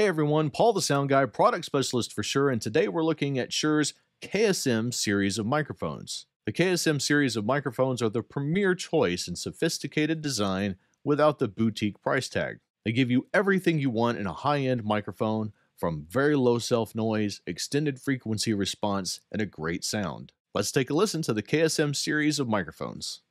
Hey everyone, Paul the Sound Guy, product specialist for Shure, and today we're looking at Shure's KSM series of microphones. The KSM series of microphones are the premier choice in sophisticated design without the boutique price tag. They give you everything you want in a high-end microphone, from very low self-noise, extended frequency response, and a great sound. Let's take a listen to the KSM series of microphones.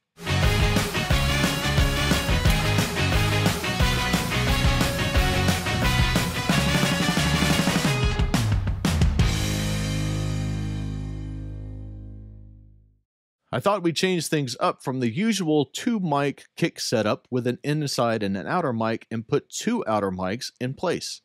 I thought we'd change things up from the usual 2-mic kick setup with an inside and an outer mic and put 2 outer mics in place.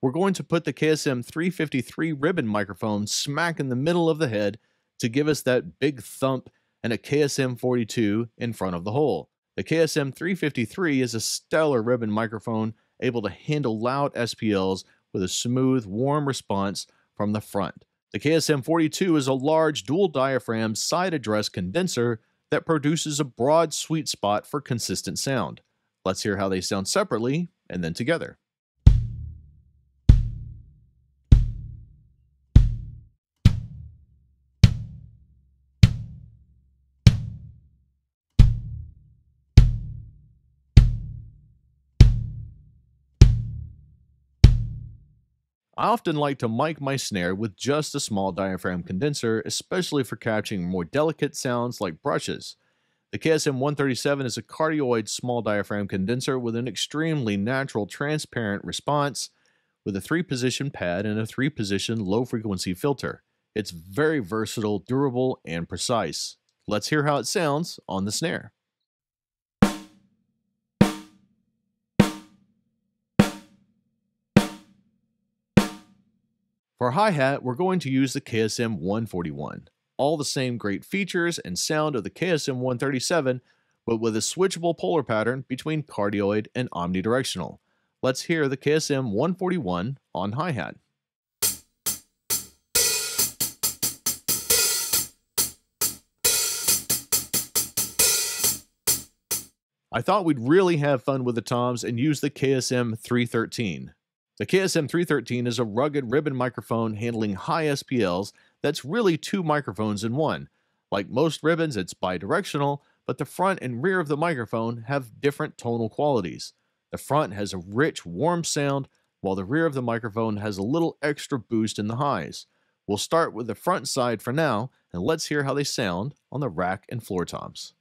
We're going to put the KSM 353 ribbon microphone smack in the middle of the head to give us that big thump, and a KSM 42 in front of the hole. The KSM 353 is a stellar ribbon microphone able to handle loud SPLs with a smooth, warm response from the front. The KSM 42 is a large dual diaphragm side address condenser that produces a broad sweet spot for consistent sound. Let's hear how they sound separately and then together. I often like to mic my snare with just a small diaphragm condenser, especially for capturing more delicate sounds like brushes. The KSM 137 is a cardioid small diaphragm condenser with an extremely natural transparent response with a 3-position pad and a 3-position low-frequency filter. It's very versatile, durable, and precise. Let's hear how it sounds on the snare. For hi-hat, we're going to use the KSM 141. All the same great features and sound of the KSM 137, but with a switchable polar pattern between cardioid and omnidirectional. Let's hear the KSM 141 on hi-hat. I thought we'd really have fun with the toms and use the KSM 313. The KSM 313 is a rugged ribbon microphone handling high SPLs that's really 2 microphones in one. Like most ribbons, it's bidirectional, but the front and rear of the microphone have different tonal qualities. The front has a rich, warm sound, while the rear of the microphone has a little extra boost in the highs. We'll start with the front side for now, and let's hear how they sound on the rack and floor toms.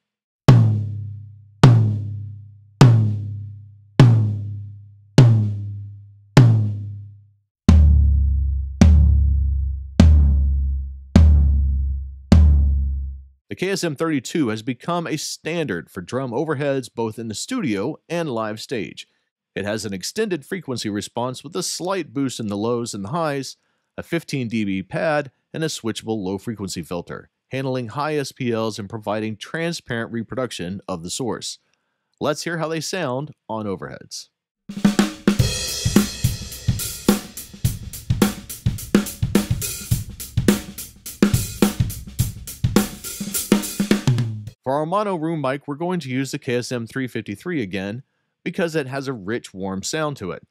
The KSM 32 has become a standard for drum overheads both in the studio and live stage. It has an extended frequency response with a slight boost in the lows and the highs, a 15 dB pad, and a switchable low-frequency filter, handling high SPLs and providing transparent reproduction of the source. Let's hear how they sound on overheads. For our mono room mic, we're going to use the KSM 353 again because it has a rich, warm sound to it.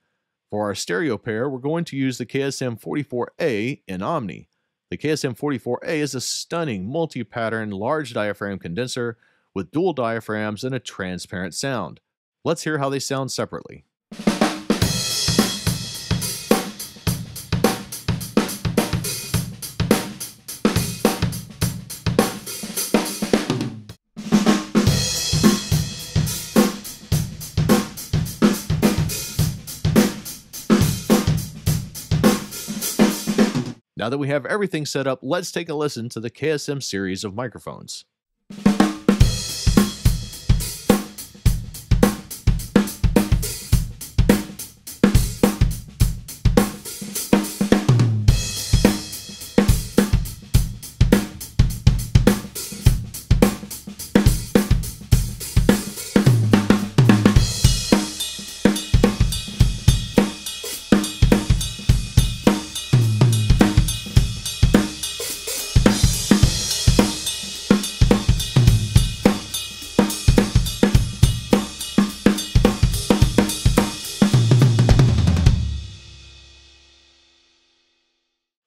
For our stereo pair, we're going to use the KSM 44A in Omni. The KSM 44A is a stunning multi-pattern large diaphragm condenser with dual diaphragms and a transparent sound. Let's hear how they sound separately. Now that we have everything set up, let's take a listen to the KSM series of microphones.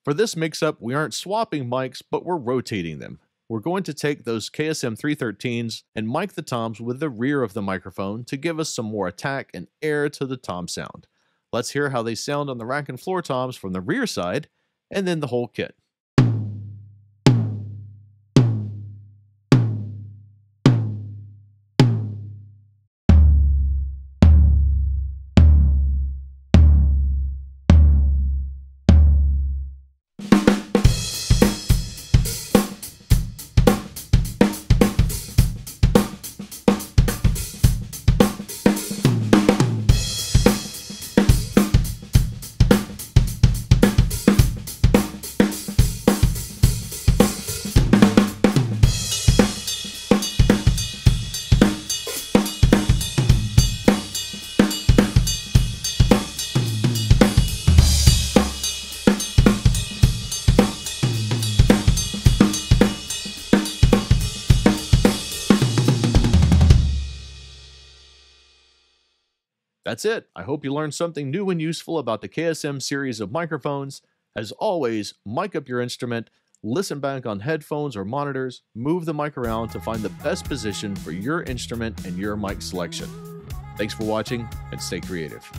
For this mix-up, we aren't swapping mics, but we're rotating them. We're going to take those KSM 313s and mic the toms with the rear of the microphone to give us some more attack and air to the tom sound. Let's hear how they sound on the rack and floor toms from the rear side, and then the whole kit. That's it. I hope you learned something new and useful about the KSM series of microphones. As always, mic up your instrument, listen back on headphones or monitors, move the mic around to find the best position for your instrument and your mic selection. Thanks for watching, and stay creative.